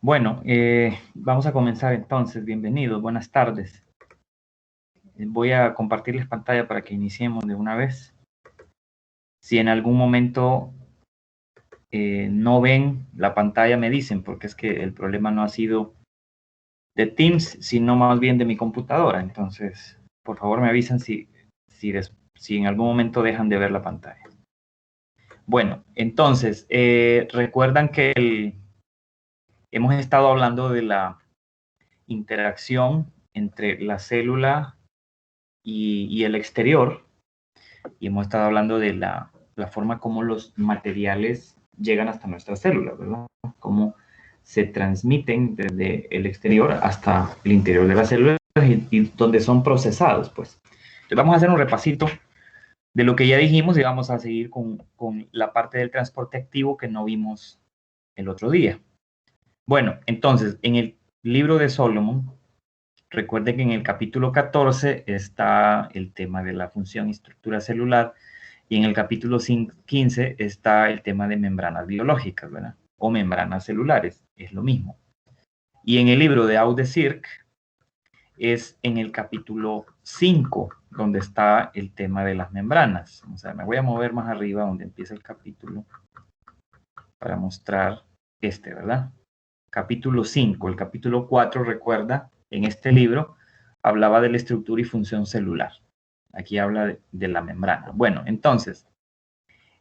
Bueno, vamos a comenzar entonces. Bienvenidos, buenas tardes. Voy a compartirles pantalla para que iniciemos de una vez. Si en algún momento no ven la pantalla, me dicen, porque es que el problema no ha sido de Teams, sino más bien de mi computadora. Entonces, por favor me avisan si en algún momento dejan de ver la pantalla. Bueno, entonces, recuerdan que hemos estado hablando de la interacción entre la célula y el exterior, y hemos estado hablando de la forma como los materiales llegan hasta nuestras células, ¿verdad? Cómo se transmiten desde el exterior hasta el interior de las células y donde son procesados, pues. Entonces vamos a hacer un repasito de lo que ya dijimos y vamos a seguir con la parte del transporte activo que no vimos el otro día. Bueno, entonces, en el libro de Solomon, recuerde que en el capítulo 14 está el tema de la función y estructura celular y en el capítulo 15 está el tema de membranas biológicas, ¿verdad? O membranas celulares, es lo mismo. Y en el libro de Audesirc es en el capítulo 5 donde está el tema de las membranas. O sea, me voy a mover más arriba donde empieza el capítulo para mostrar ¿verdad? Capítulo 5. El capítulo 4, recuerda, en este libro hablaba de la estructura y función celular. Aquí habla de la membrana. Bueno, entonces,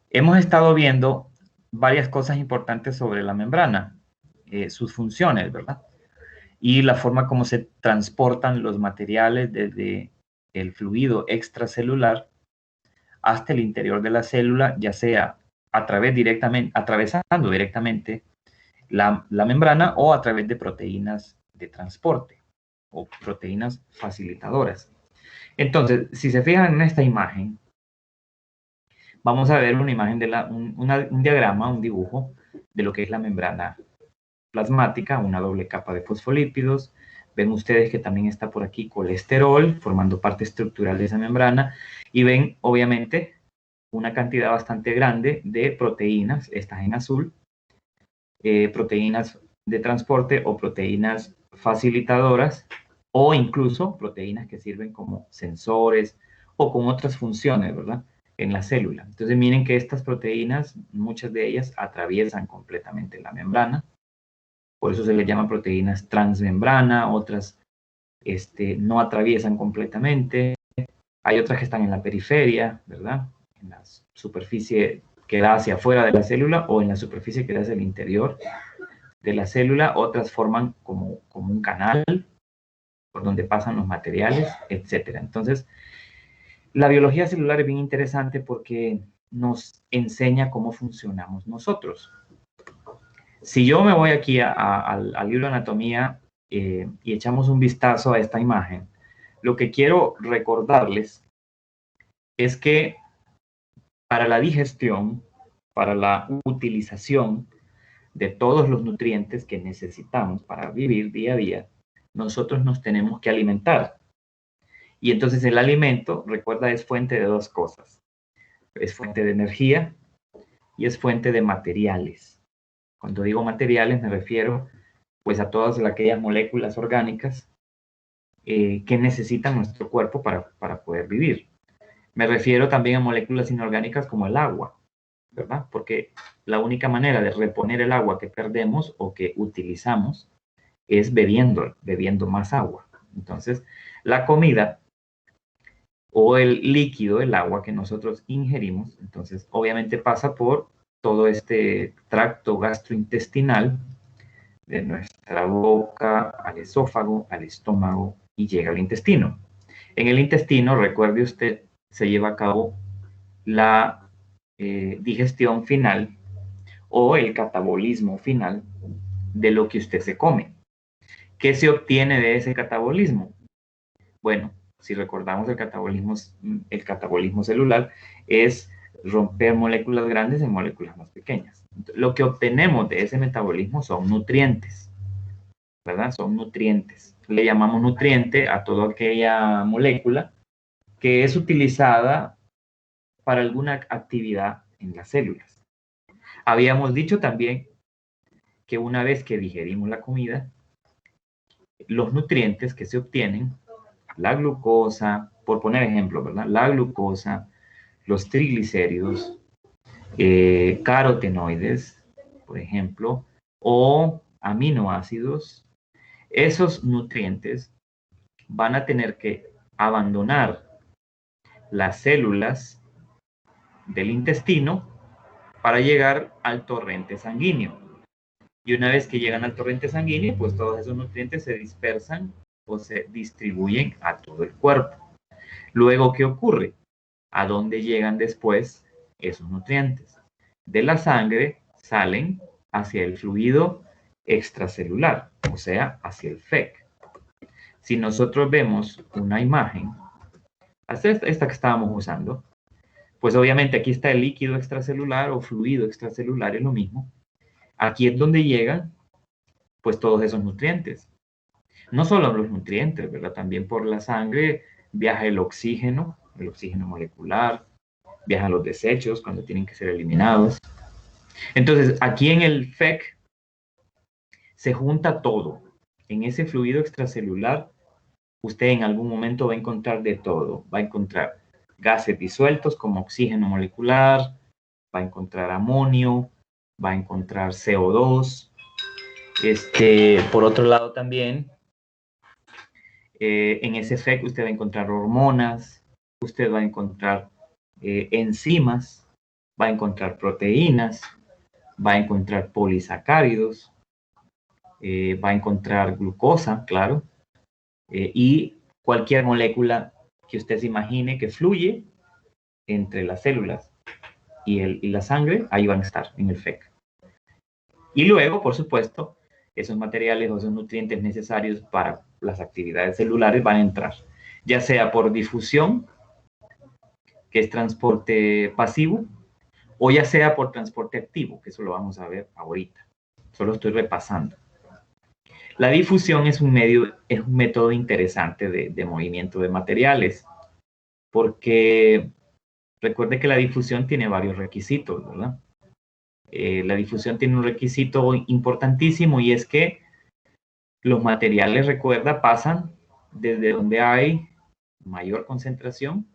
hemos estado viendo varias cosas importantes sobre la membrana, sus funciones, ¿verdad? Y la forma como se transportan los materiales desde el fluido extracelular hasta el interior de la célula, ya sea atravesando directamente la membrana o a través de proteínas de transporte o proteínas facilitadoras. Entonces, si se fijan en esta imagen, vamos a ver una imagen de un diagrama, un dibujo de lo que es la membrana plasmática, una doble capa de fosfolípidos. Ven ustedes que también está por aquí colesterol, formando parte estructural de esa membrana. Y ven, obviamente, una cantidad bastante grande de proteínas, estas en azul, proteínas de transporte o proteínas facilitadoras o incluso proteínas que sirven como sensores o con otras funciones, ¿verdad? En la célula. Entonces miren que estas proteínas, muchas de ellas atraviesan completamente la membrana. Por eso se les llama proteínas transmembrana, otras no atraviesan completamente. Hay otras que están en la periferia, ¿verdad? En la superficie que da hacia afuera de la célula o en la superficie que da hacia el interior de la célula, otras forman como un canal por donde pasan los materiales, etc. Entonces, la biología celular es bien interesante porque nos enseña cómo funcionamos nosotros. Si yo me voy aquí al libro de anatomía y echamos un vistazo a esta imagen, lo que quiero recordarles es que para la digestión, para la utilización de todos los nutrientes que necesitamos para vivir día a día, nosotros nos tenemos que alimentar. Y entonces el alimento, recuerda, es fuente de dos cosas. Es fuente de energía y es fuente de materiales. Cuando digo materiales me refiero pues a todas aquellas moléculas orgánicas que necesita nuestro cuerpo para poder vivir. Me refiero también a moléculas inorgánicas como el agua, ¿verdad? Porque la única manera de reponer el agua que perdemos o que utilizamos es bebiendo más agua. Entonces, la comida o el líquido, el agua que nosotros ingerimos, entonces obviamente pasa por todo este tracto gastrointestinal de nuestra boca al esófago, al estómago y llega al intestino. En el intestino, recuerde usted, se lleva a cabo la digestión final o el catabolismo final de lo que usted se come. ¿Qué se obtiene de ese catabolismo? Bueno, si recordamos el catabolismo celular es romper moléculas grandes en moléculas más pequeñas. Lo que obtenemos de ese metabolismo son nutrientes, ¿verdad? Son nutrientes. Le llamamos nutriente a toda aquella molécula que es utilizada para alguna actividad en las células. Habíamos dicho también que una vez que digerimos la comida, los nutrientes que se obtienen, la glucosa, por poner ejemplo, ¿verdad? La glucosa, los triglicéridos, carotenoides, por ejemplo, o aminoácidos, esos nutrientes van a tener que abandonar las células del intestino para llegar al torrente sanguíneo. Y una vez que llegan al torrente sanguíneo, pues todos esos nutrientes se dispersan o se distribuyen a todo el cuerpo. Luego, ¿qué ocurre? ¿A dónde llegan después esos nutrientes? De la sangre salen hacia el fluido extracelular, o sea, hacia el FEC. Si nosotros vemos una imagen, esta que estábamos usando, pues obviamente aquí está el líquido extracelular o fluido extracelular, es lo mismo. Aquí es donde llegan, pues, todos esos nutrientes. No solo los nutrientes, ¿verdad? También por la sangre viaja el oxígeno molecular, viajan los desechos cuando tienen que ser eliminados. Entonces, aquí en el FEC se junta todo. En ese fluido extracelular, usted en algún momento va a encontrar de todo. Va a encontrar gases disueltos como oxígeno molecular, va a encontrar amonio, va a encontrar CO2. Por otro lado también, en ese FEC usted va a encontrar hormonas, usted va a encontrar enzimas, va a encontrar proteínas, va a encontrar polisacáridos, va a encontrar glucosa, claro, y cualquier molécula que usted se imagine que fluye entre las células y la sangre, ahí van a estar en el FEC. Y luego, por supuesto, esos materiales o esos nutrientes necesarios para las actividades celulares van a entrar, ya sea por difusión, que es transporte pasivo, o ya sea por transporte activo, que eso lo vamos a ver ahorita. Solo estoy repasando. La difusión es un método interesante de movimiento de materiales, porque recuerde que la difusión tiene varios requisitos, ¿verdad? La difusión tiene un requisito importantísimo y es que los materiales, recuerda, pasan desde donde hay mayor concentración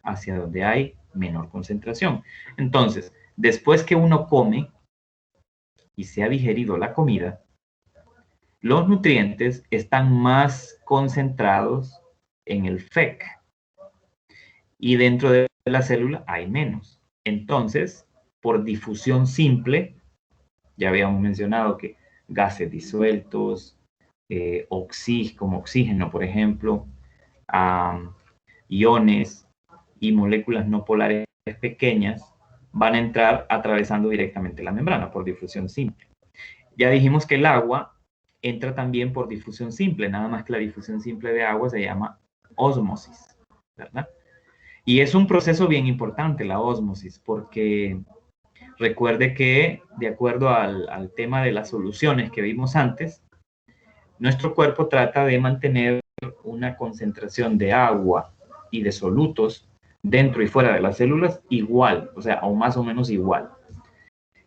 hacia donde hay menor concentración. Entonces, después que uno come y se ha digerido la comida, los nutrientes están más concentrados en el FEC y dentro de la célula hay menos. Entonces, por difusión simple, ya habíamos mencionado que gases disueltos, como oxígeno, por ejemplo, iones y moléculas no polares pequeñas van a entrar atravesando directamente la membrana por difusión simple. Ya dijimos que el agua entra también por difusión simple, nada más que la difusión simple de agua se llama ósmosis, ¿verdad? Y es un proceso bien importante la ósmosis, porque recuerde que de acuerdo al tema de las soluciones que vimos antes, nuestro cuerpo trata de mantener una concentración de agua y de solutos dentro y fuera de las células igual, o sea, o más o menos igual.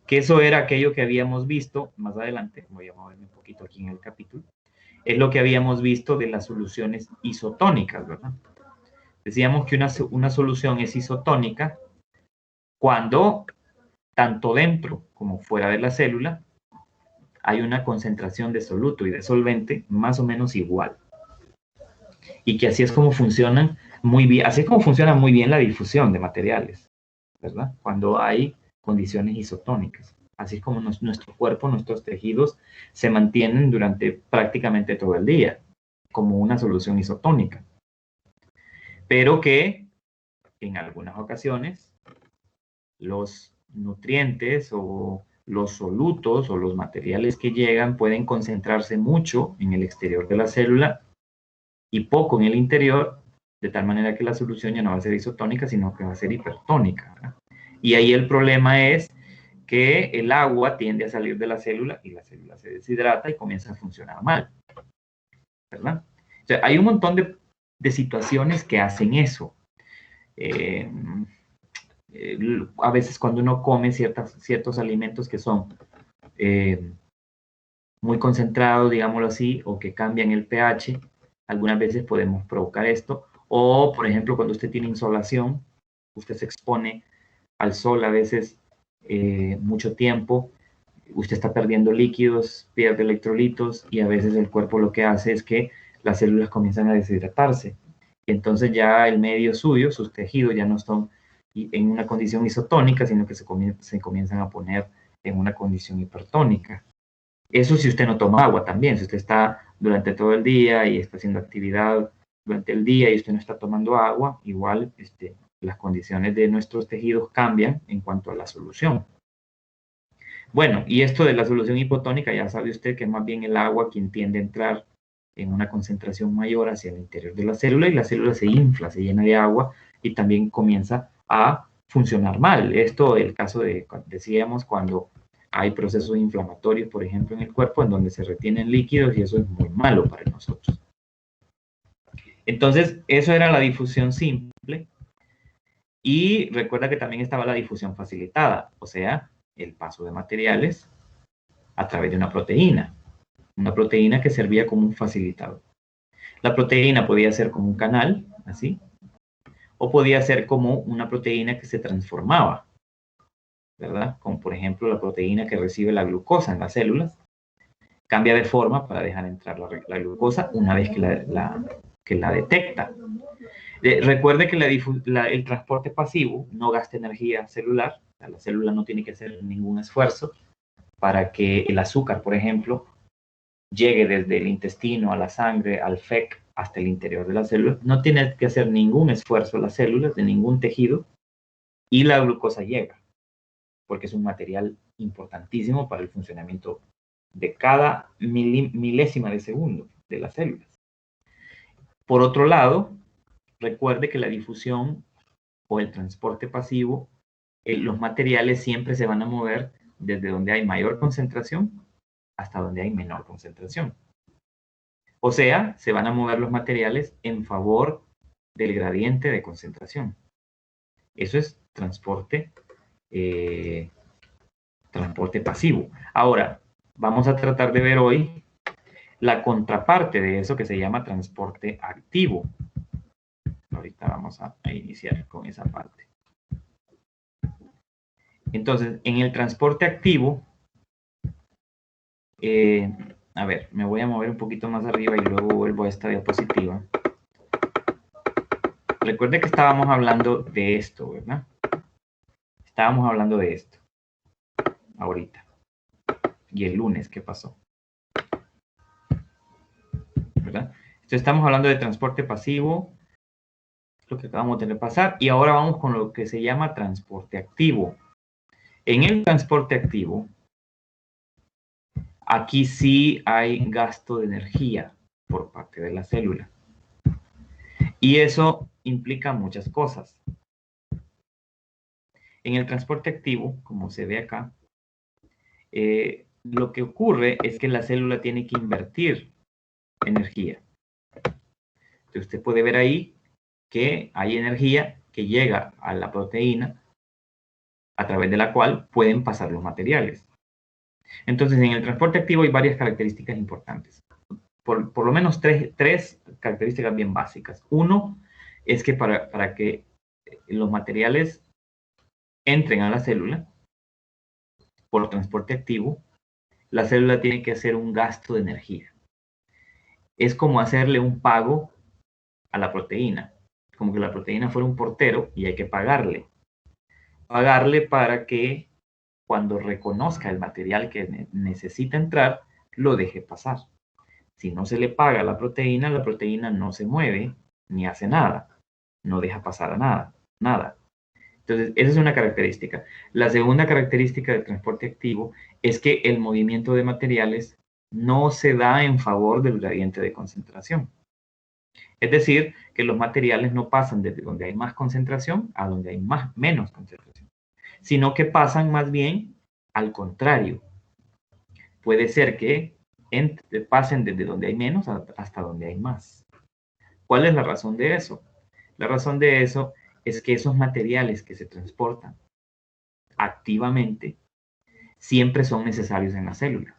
Que eso era aquello que habíamos visto más adelante, voy a moverme un poquito aquí en el capítulo, es lo que habíamos visto de las soluciones isotónicas, ¿verdad? Decíamos que una solución es isotónica cuando tanto dentro como fuera de la célula hay una concentración de soluto y de solvente más o menos igual. Y que así es como funcionan muy bien, así es como funciona muy bien la difusión de materiales, ¿verdad? Cuando hay condiciones isotónicas. Así es como nuestro cuerpo, nuestros tejidos se mantienen durante prácticamente todo el día, como una solución isotónica. Pero que en algunas ocasiones los nutrientes o los solutos o los materiales que llegan pueden concentrarse mucho en el exterior de la célula y poco en el interior, de tal manera que la solución ya no va a ser isotónica, sino que va a ser hipertónica, ¿verdad? Y ahí el problema es que el agua tiende a salir de la célula y la célula se deshidrata y comienza a funcionar mal, ¿verdad? O sea, hay un montón de situaciones que hacen eso. A veces cuando uno come ciertos alimentos que son muy concentrados, digámoslo así, o que cambian el pH, algunas veces podemos provocar esto. O, por ejemplo, cuando usted tiene insolación, usted se expone al sol a veces mucho tiempo, usted está perdiendo líquidos, pierde electrolitos y a veces el cuerpo lo que hace es que las células comienzan a deshidratarse. Y entonces ya el medio suyo, sus tejidos ya no están en una condición isotónica, sino que se comienzan a poner en una condición hipertónica. Eso si usted no toma agua también, si usted está durante todo el día y está haciendo actividad durante el día y usted no está tomando agua, igual las condiciones de nuestros tejidos cambian en cuanto a la solución. Bueno, y esto de la solución hipotónica, ya sabe usted que es más bien el agua quien tiende a entrar en una concentración mayor hacia el interior de la célula y la célula se infla, se llena de agua y también comienza a funcionar mal. Esto es el caso de, decíamos, cuando hay procesos inflamatorios, por ejemplo, en el cuerpo, en donde se retienen líquidos y eso es muy malo para nosotros. Entonces, eso era la difusión simple. Y recuerda que también estaba la difusión facilitada, o sea, el paso de materiales a través de una proteína que servía como un facilitador. La proteína podía ser como un canal, así, o podía ser como una proteína que se transformaba, ¿verdad? Como por ejemplo la proteína que recibe la glucosa en las células, cambia de forma para dejar entrar la glucosa una vez que la detecta. Recuerde que el transporte pasivo no gasta energía celular, o sea, la célula no tiene que hacer ningún esfuerzo para que el azúcar, por ejemplo, llegue desde el intestino a la sangre, al FEC, hasta el interior de la célula. No tiene que hacer ningún esfuerzo las células de ningún tejido y la glucosa llega, porque es un material importantísimo para el funcionamiento de cada milésima de segundo de las células. Por otro lado, recuerde que la difusión o el transporte pasivo, los materiales siempre se van a mover desde donde hay mayor concentración hasta donde hay menor concentración. O sea, se van a mover los materiales en favor del gradiente de concentración. Eso es transporte pasivo. Ahora, vamos a tratar de ver hoy la contraparte de eso que se llama transporte activo. Ahorita vamos a iniciar con esa parte. Entonces, en el transporte activo, a ver, me voy a mover un poquito más arriba y luego vuelvo a esta diapositiva. Recuerde que estábamos hablando de esto, ¿verdad? Estábamos hablando de esto. Ahorita. Y el lunes, ¿qué pasó? ¿Verdad? Entonces estamos hablando de transporte pasivo, lo que acabamos de repasar, y ahora vamos con lo que se llama transporte activo. En el transporte activo, aquí sí hay gasto de energía por parte de la célula. Y eso implica muchas cosas. En el transporte activo, como se ve acá, lo que ocurre es que la célula tiene que invertir energía. Entonces usted puede ver ahí que hay energía que llega a la proteína a través de la cual pueden pasar los materiales. Entonces, en el transporte activo hay varias características importantes. Por lo menos tres características bien básicas. Uno es que para que los materiales entren a la célula por transporte activo, la célula tiene que hacer un gasto de energía. Es como hacerle un pago a la proteína, como que la proteína fuera un portero y hay que pagarle. Pagarle para que cuando reconozca el material que necesita entrar, lo deje pasar. Si no se le paga a la proteína no se mueve ni hace nada, no deja pasar a nada. Entonces, esa es una característica. La segunda característica del transporte activo es que el movimiento de materiales no se da en favor del gradiente de concentración. Es decir, que los materiales no pasan desde donde hay más concentración a donde hay menos concentración, sino que pasan más bien al contrario. Puede ser que pasen desde donde hay menos hasta donde hay más. ¿Cuál es la razón de eso? La razón de eso es que esos materiales que se transportan activamente siempre son necesarios en la célula.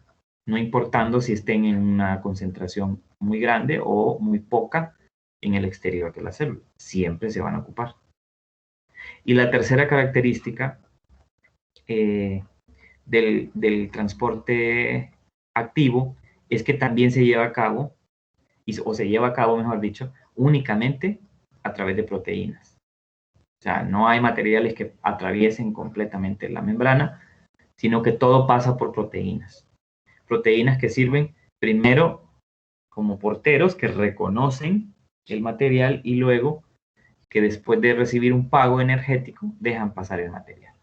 no importando si estén en una concentración muy grande o muy poca en el exterior de la célula. Siempre se van a ocupar. Y la tercera característica del transporte activo es que también se lleva a cabo, o se lleva a cabo, mejor dicho, únicamente a través de proteínas. O sea, no hay materiales que atraviesen completamente la membrana, sino que todo pasa por proteínas. Proteínas que sirven primero como porteros que reconocen el material y luego que después de recibir un pago energético dejan pasar el material.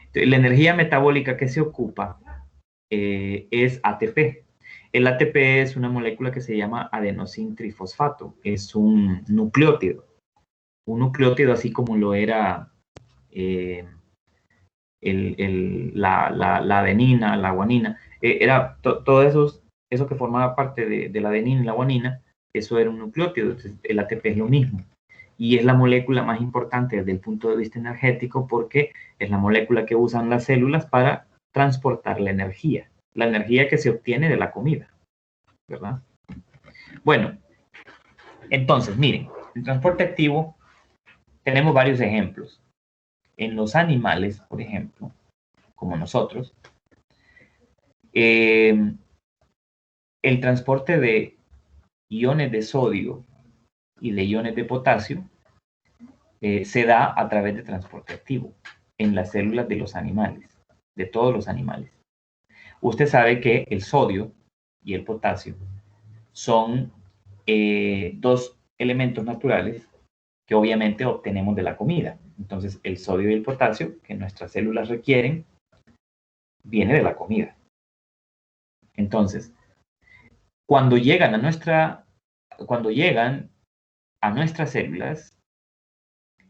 Entonces, la energía metabólica que se ocupa es ATP. El ATP es una molécula que se llama adenosin trifosfato. Es un nucleótido. Un nucleótido así como lo era la adenina, la guanina. Era todo eso que formaba parte de la adenina y la guanina, eso era un nucleótido. Entonces, el ATP es lo mismo. Y es la molécula más importante desde el punto de vista energético porque es la molécula que usan las células para transportar la energía que se obtiene de la comida, ¿verdad? Bueno, entonces, miren, el transporte activo tenemos varios ejemplos. En los animales, por ejemplo, como nosotros, el transporte de iones de sodio y de iones de potasio se da a través de transporte activo en las células de los animales, de todos los animales. Usted sabe que el sodio y el potasio son dos elementos naturales que obviamente obtenemos de la comida. Entonces, el sodio y el potasio que nuestras células requieren viene de la comida. Entonces, cuando llegan a nuestras células,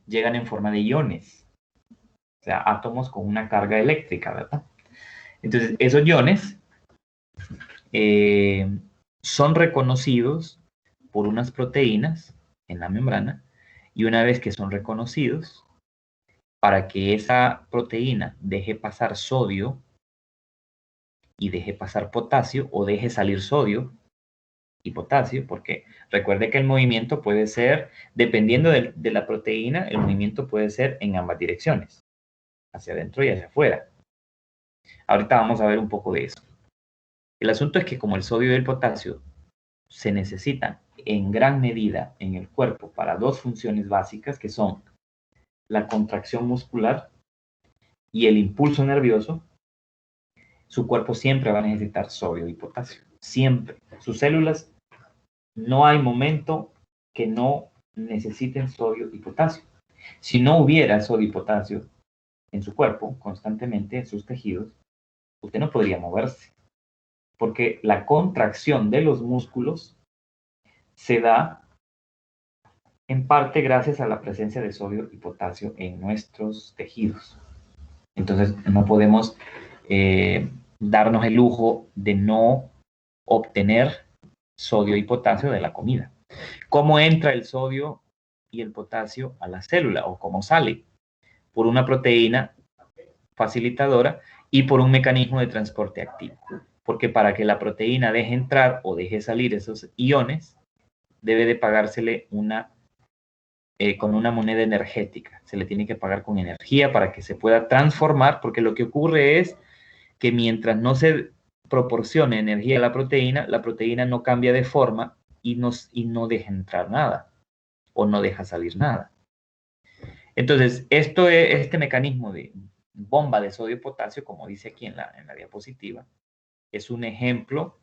llegan en forma de iones, o sea, átomos con una carga eléctrica, ¿verdad? Entonces, esos iones son reconocidos por unas proteínas en la membrana y una vez que son reconocidos, para que esa proteína deje pasar sodio y deje pasar potasio o deje salir sodio y potasio, porque recuerde que el movimiento puede ser, dependiendo de la proteína, el movimiento puede ser en ambas direcciones, hacia adentro y hacia afuera. Ahorita vamos a ver un poco de eso. El asunto es que como el sodio y el potasio se necesitan en gran medida en el cuerpo para dos funciones básicas, que son la contracción muscular y el impulso nervioso, su cuerpo siempre va a necesitar sodio y potasio. Siempre. Sus células, no hay momento que no necesiten sodio y potasio. Si no hubiera sodio y potasio en su cuerpo, constantemente en sus tejidos, usted no podría moverse. Porque la contracción de los músculos se da en parte gracias a la presencia de sodio y potasio en nuestros tejidos. Entonces, no podemos darnos el lujo de no obtener sodio y potasio de la comida. ¿Cómo entra el sodio y el potasio a la célula o cómo sale? Por una proteína facilitadora y por un mecanismo de transporte activo. Porque para que la proteína deje entrar o deje salir esos iones, debe de pagársele con una moneda energética. Se le tiene que pagar con energía para que se pueda transformar, porque lo que ocurre es que mientras no se proporcione energía a la proteína no cambia de forma y no deja entrar nada o no deja salir nada. Entonces, este mecanismo de bomba de sodio y potasio, como dice aquí en la diapositiva, es un ejemplo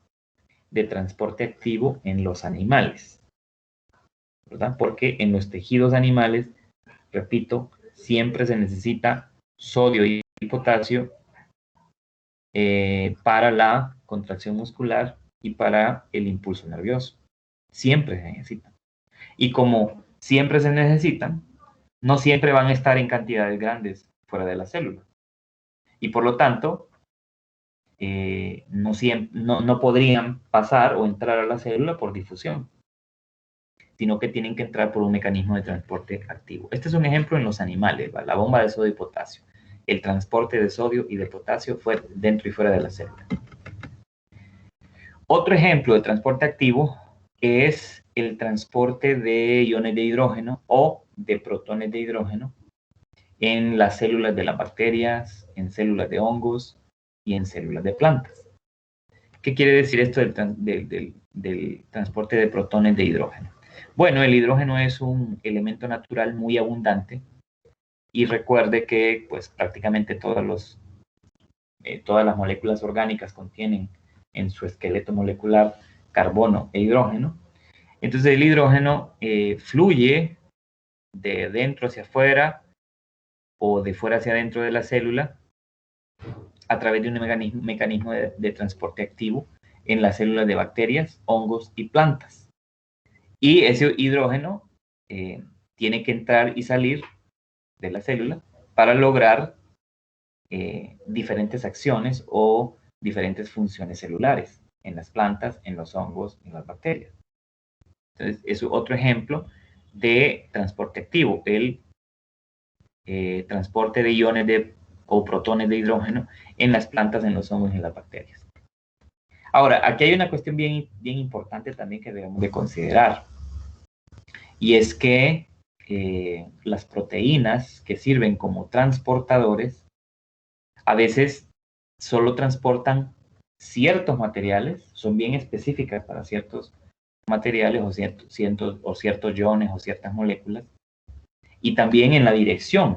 de transporte activo en los animales, ¿verdad? Porque en los tejidos animales, repito, siempre se necesita sodio y potasio para la contracción muscular y para el impulso nervioso. Siempre se necesitan. Y como siempre se necesitan, no siempre van a estar en cantidades grandes fuera de la célula. Y por lo tanto, no podrían pasar o entrar a la célula por difusión, sino que tienen que entrar por un mecanismo de transporte activo. Este es un ejemplo en los animales, ¿va? La bomba de sodio y potasio. El transporte de sodio y de potasio dentro y fuera de la célula. Otro ejemplo de transporte activo es el transporte de iones de hidrógeno o de protones de hidrógeno en las células de las bacterias, en células de hongos y en células de plantas. ¿Qué quiere decir esto del transporte de protones de hidrógeno? Bueno, el hidrógeno es un elemento natural muy abundante y recuerde que pues, prácticamente todas las moléculas orgánicas contienen en su esqueleto molecular carbono e hidrógeno. Entonces el hidrógeno fluye de dentro hacia afuera o de fuera hacia adentro de la célula a través de un mecanismo de transporte activo en las células de bacterias, hongos y plantas. Y ese hidrógeno tiene que entrar y salir de la célula para lograr diferentes acciones o diferentes funciones celulares en las plantas, en los hongos, en las bacterias. Entonces, es otro ejemplo de transporte activo, el transporte de iones o protones de hidrógeno en las plantas, en los hongos y en las bacterias. Ahora, aquí hay una cuestión bien importante también que debemos de considerar, y es que las proteínas que sirven como transportadores a veces solo transportan ciertos materiales, son bien específicas para ciertos materiales o ciertos iones o ciertas moléculas, y también en la dirección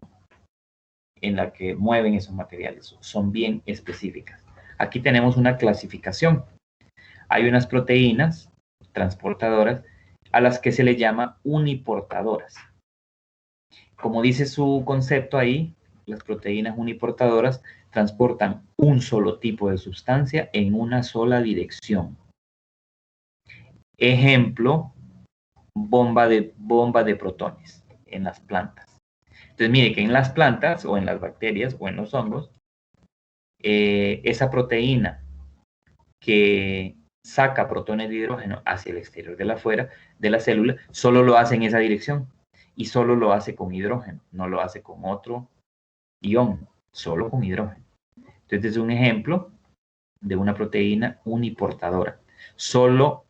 en la que mueven esos materiales, son bien específicas. Aquí tenemos una clasificación. Hay unas proteínas transportadoras a las que se le llama uniportadoras. Como dice su concepto ahí, las proteínas uniportadoras transportan un solo tipo de sustancia en una sola dirección. Ejemplo, bomba de protones en las plantas. Entonces, mire que en las plantas o en las bacterias o en los hongos, esa proteína que saca protones de hidrógeno hacia el exterior de la célula, solo lo hace en esa dirección y solo lo hace con hidrógeno, no lo hace con otro ion, solo con hidrógeno. Entonces es un ejemplo de una proteína uniportadora. Solo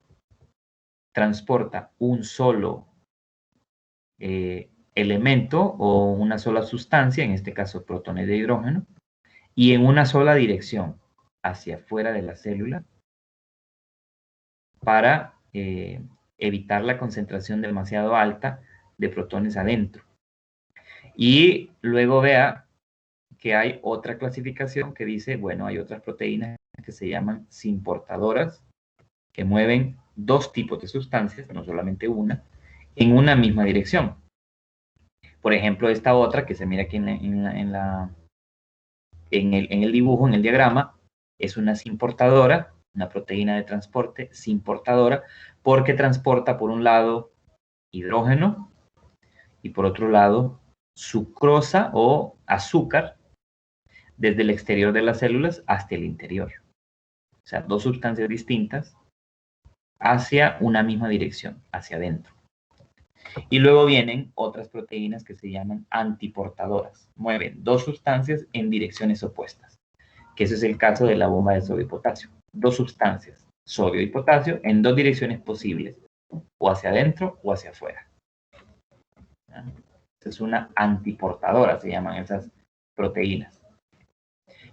transporta un solo elemento o una sola sustancia, en este caso protones de hidrógeno, y en una sola dirección hacia afuera de la célula para evitar la concentración demasiado alta de protones adentro. Y luego vea que hay otra clasificación que dice, bueno, hay otras proteínas que se llaman simportadoras, que mueven dos tipos de sustancias, no solamente una, en una misma dirección. Por ejemplo, esta otra que se mira aquí en el dibujo, en el diagrama, es una simportadora, una proteína de transporte simportadora, porque transporta por un lado hidrógeno y por otro lado sucrosa o azúcar desde el exterior de las células hasta el interior. O sea, dos sustancias distintas hacia una misma dirección, hacia adentro. Y luego vienen otras proteínas que se llaman antiportadoras. Mueven dos sustancias en direcciones opuestas, que ese es el caso de la bomba de sodio y potasio. Dos sustancias, sodio y potasio, en dos direcciones posibles, o hacia adentro o hacia afuera. Es una antiportadora, se llaman esas proteínas.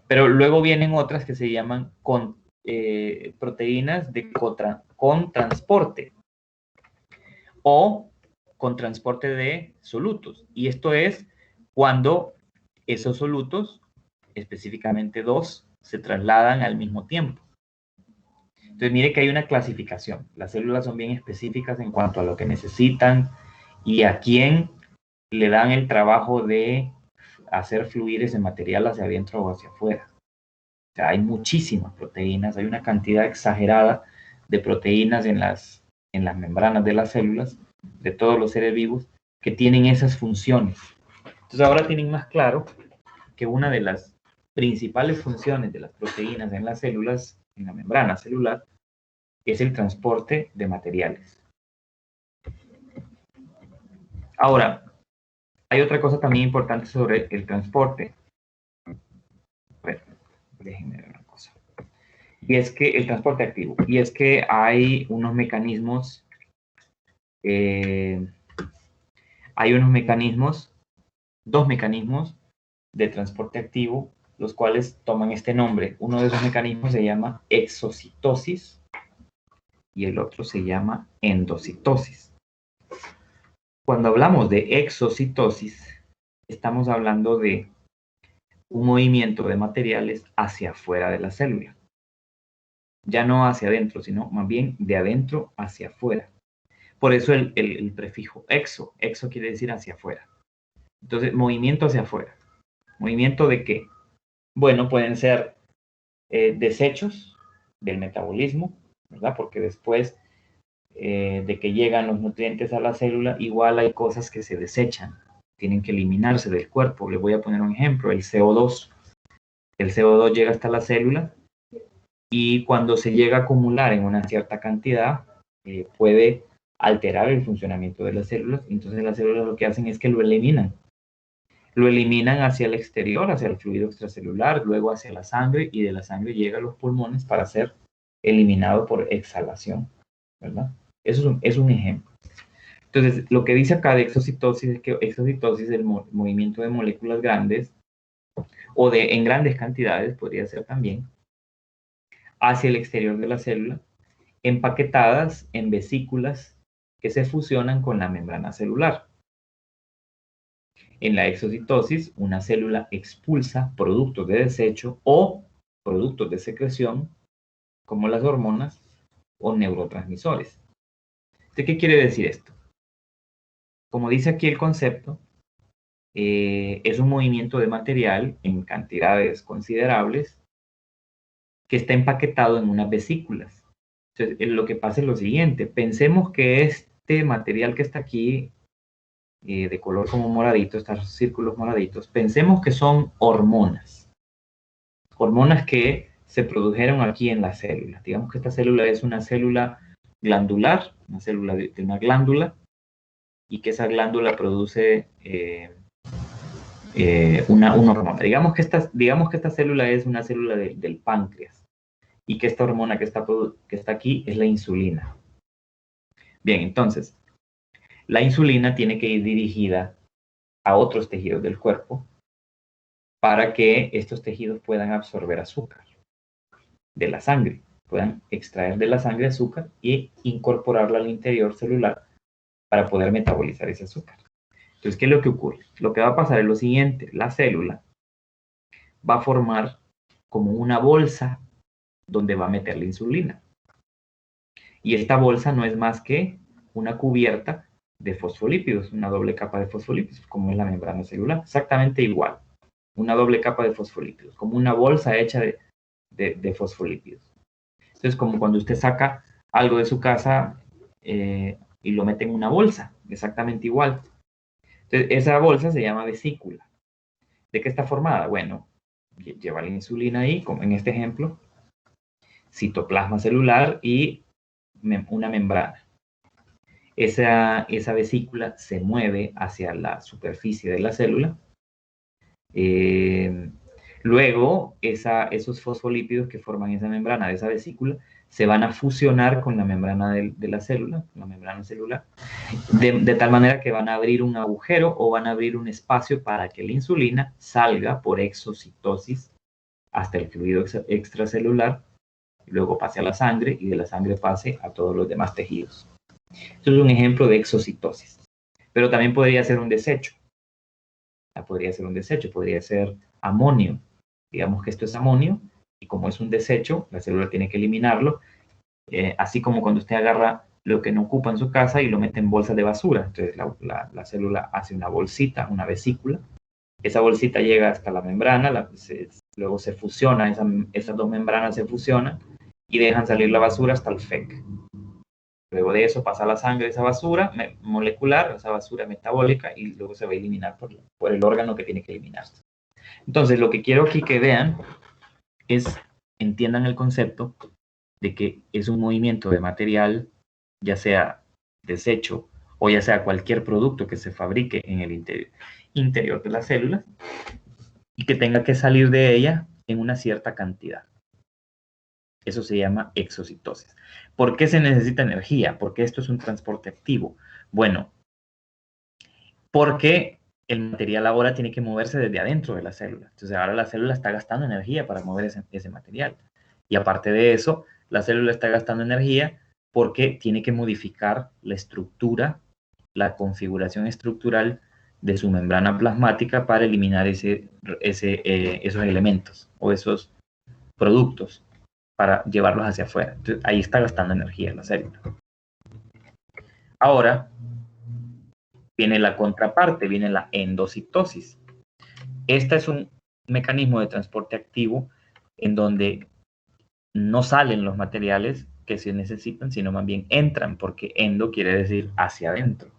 Pero luego vienen otras que se llaman proteínas de con transporte o con transporte de solutos. Y esto es cuando esos solutos, específicamente dos, se trasladan al mismo tiempo. Entonces, mire que hay una clasificación. Las células son bien específicas en cuanto a lo que necesitan y a quién le dan el trabajo de hacer fluir ese material hacia adentro o hacia afuera. O sea, hay muchísimas proteínas, hay una cantidad exagerada de proteínas en las membranas de las células, de todos los seres vivos, que tienen esas funciones. Entonces ahora tienen más claro que una de las principales funciones de las proteínas en las células, en la membrana celular, es el transporte de materiales. Ahora, hay otra cosa también importante sobre el transporte. Bueno, déjenme ver una cosa. Y es que el transporte activo, y es que hay unos mecanismos, dos mecanismos de transporte activo, los cuales toman este nombre. Uno de esos mecanismos se llama exocitosis y el otro se llama endocitosis. Cuando hablamos de exocitosis, estamos hablando de un movimiento de materiales hacia afuera de la célula. Ya no hacia adentro, sino más bien de adentro hacia afuera. Por eso el prefijo exo. Exo quiere decir hacia afuera. Entonces, movimiento hacia afuera. ¿Movimiento de qué? Bueno, pueden ser desechos del metabolismo, ¿verdad? Porque después de que llegan los nutrientes a la célula, igual hay cosas que se desechan, tienen que eliminarse del cuerpo. Les voy a poner un ejemplo, el CO2. El CO2 llega hasta la célula y cuando se llega a acumular en una cierta cantidad, puede alterar el funcionamiento de las células. Entonces las células lo que hacen es que lo eliminan. Lo eliminan hacia el exterior, hacia el fluido extracelular, luego hacia la sangre, y de la sangre llega a los pulmones para ser eliminado por exhalación, ¿verdad? Eso es un ejemplo. Entonces, lo que dice acá de exocitosis es que exocitosis es el movimiento de moléculas grandes, o en grandes cantidades, podría ser también, hacia el exterior de la célula, empaquetadas en vesículas que se fusionan con la membrana celular. En la exocitosis, una célula expulsa productos de desecho o productos de secreción, como las hormonas o neurotransmisores. ¿De qué quiere decir esto? Como dice aquí el concepto, es un movimiento de material en cantidades considerables que está empaquetado en unas vesículas. Entonces, lo que pasa es lo siguiente: pensemos que este material que está aquí, de color como moradito, estos círculos moraditos, pensemos que son hormonas. Hormonas que se produjeron aquí en la célula. Digamos que esta célula es una célula glandular, una célula de una glándula, y que esa glándula produce una hormona. Digamos que esta célula es una célula del páncreas, y que esta hormona que está aquí es la insulina. Bien, entonces, la insulina tiene que ir dirigida a otros tejidos del cuerpo para que estos tejidos puedan absorber azúcar de la sangre, puedan extraer de la sangre azúcar e incorporarla al interior celular para poder metabolizar ese azúcar. Entonces, ¿qué es lo que ocurre? Lo que va a pasar es lo siguiente: la célula va a formar como una bolsa donde va a meter la insulina. Y esta bolsa no es más que una cubierta de fosfolípidos, una doble capa de fosfolípidos, como es la membrana celular, exactamente igual. Una doble capa de fosfolípidos, como una bolsa hecha de fosfolípidos. Entonces, como cuando usted saca algo de su casa y lo mete en una bolsa, exactamente igual. Entonces, esa bolsa se llama vesícula. ¿De qué está formada? Bueno, lleva la insulina ahí, como en este ejemplo, citoplasma celular y una membrana. Esa vesícula se mueve hacia la superficie de la célula. Luego, esos fosfolípidos que forman esa membrana de esa vesícula se van a fusionar con la membrana de la célula, la membrana celular, de tal manera que van a abrir un agujero o van a abrir un espacio para que la insulina salga por exocitosis hasta el fluido extracelular, y luego pase a la sangre, y de la sangre pase a todos los demás tejidos. Esto es un ejemplo de exocitosis. Pero también podría ser un desecho. Podría ser amonio. Digamos que esto es amonio, y como es un desecho, la célula tiene que eliminarlo, así como cuando usted agarra lo que no ocupa en su casa y lo mete en bolsas de basura. Entonces la célula hace una bolsita, una vesícula. Esa bolsita llega hasta la membrana, luego se fusiona, esas dos membranas se fusionan y dejan salir la basura hasta el FEC. Luego de eso pasa a la sangre esa basura molecular, esa basura metabólica, y luego se va a eliminar por el órgano que tiene que eliminarse. Entonces, lo que quiero aquí que vean es, entiendan el concepto de que es un movimiento de material, ya sea desecho o ya sea cualquier producto que se fabrique en el interior de la célula, y que tenga que salir de ella en una cierta cantidad. Eso se llama exocitosis. ¿Por qué se necesita energía? ¿Por qué esto es un transporte activo? Bueno, porque el material ahora tiene que moverse desde adentro de la célula. Entonces ahora la célula está gastando energía para mover ese material. Y aparte de eso, la célula está gastando energía porque tiene que modificar la estructura, la configuración estructural de su membrana plasmática para eliminar esos elementos o esos productos para llevarlos hacia afuera. Entonces, ahí está gastando energía la célula. Ahora viene la contraparte, viene la endocitosis. Este es un mecanismo de transporte activo en donde no salen los materiales que se necesitan, sino más bien entran, porque endo quiere decir hacia adentro.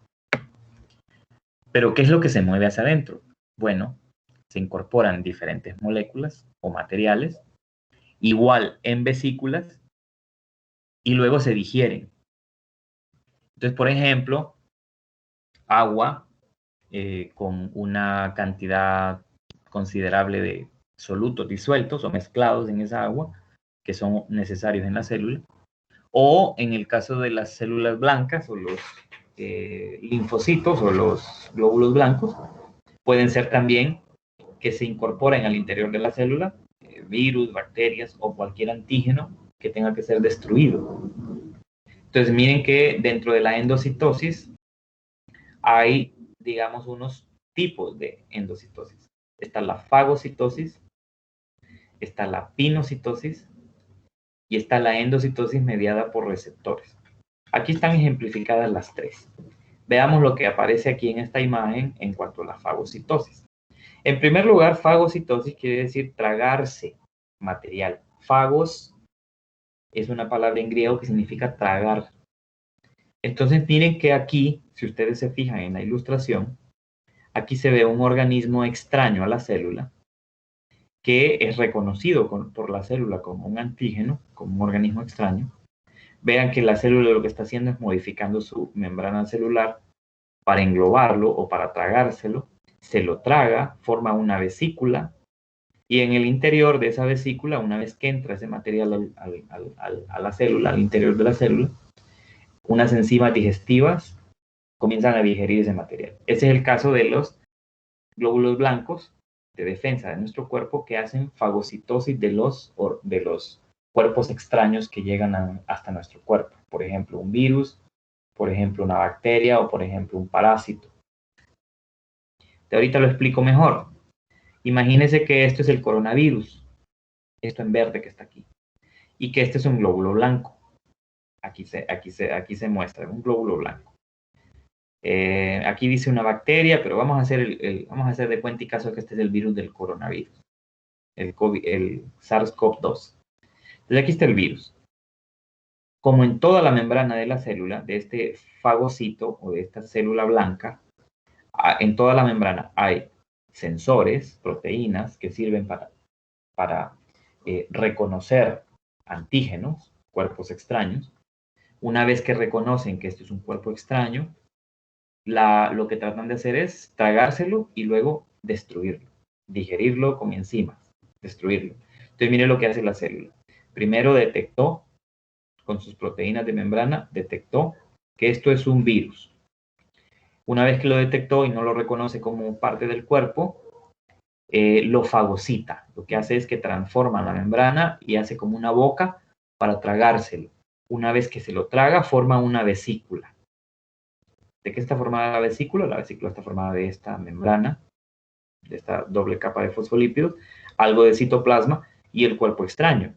Pero ¿qué es lo que se mueve hacia adentro? Bueno, se incorporan diferentes moléculas o materiales, igual en vesículas, y luego se digieren. Entonces, por ejemplo, agua con una cantidad considerable de solutos disueltos o mezclados en esa agua que son necesarios en la célula, o en el caso de las células blancas o los linfocitos o los glóbulos blancos, pueden ser también que se incorporen al interior de la célula virus, bacterias o cualquier antígeno que tenga que ser destruido. Entonces miren que dentro de la endocitosis hay, digamos, unos tipos de endocitosis. Está la fagocitosis, está la pinocitosis y está la endocitosis mediada por receptores. Aquí están ejemplificadas las tres. Veamos lo que aparece aquí en esta imagen en cuanto a la fagocitosis. En primer lugar, fagocitosis quiere decir tragarse material. Fagos es una palabra en griego que significa tragar. Entonces miren que aquí, si ustedes se fijan en la ilustración, aquí se ve un organismo extraño a la célula que es reconocido por la célula como un antígeno, como un organismo extraño. Vean que la célula lo que está haciendo es modificando su membrana celular para englobarlo o para tragárselo. Se lo traga, forma una vesícula y en el interior de esa vesícula, una vez que entra ese material a la célula, al interior de la célula, unas enzimas digestivas comienzan a digerir ese material. Ese es el caso de los glóbulos blancos de defensa de nuestro cuerpo que hacen fagocitosis de los cuerpos extraños que llegan hasta nuestro cuerpo. Por ejemplo, un virus, por ejemplo, una bacteria o por ejemplo, un parásito. Ahorita lo explico mejor. Imagínense que esto es el coronavirus, esto en verde que está aquí, y que este es un glóbulo blanco. Aquí se muestra un glóbulo blanco. Aquí dice una bacteria, pero vamos a hacer de cuenta y caso que este es el virus del coronavirus, el SARS-CoV-2. Entonces aquí está el virus. Como en toda la membrana de la célula, de este fagocito o de esta célula blanca, en toda la membrana hay sensores, proteínas que sirven para reconocer antígenos, cuerpos extraños. Una vez que reconocen que esto es un cuerpo extraño, lo que tratan de hacer es tragárselo y luego destruirlo, digerirlo con enzimas, destruirlo. Entonces mire lo que hace la célula. Primero detectó, con sus proteínas de membrana, detectó que esto es un virus. Una vez que lo detectó y no lo reconoce como parte del cuerpo, lo fagocita. Lo que hace es que transforma la membrana y hace como una boca para tragárselo. Una vez que se lo traga, forma una vesícula. ¿De qué está formada la vesícula? La vesícula está formada de esta membrana, de esta doble capa de fosfolípidos, algo de citoplasma y el cuerpo extraño.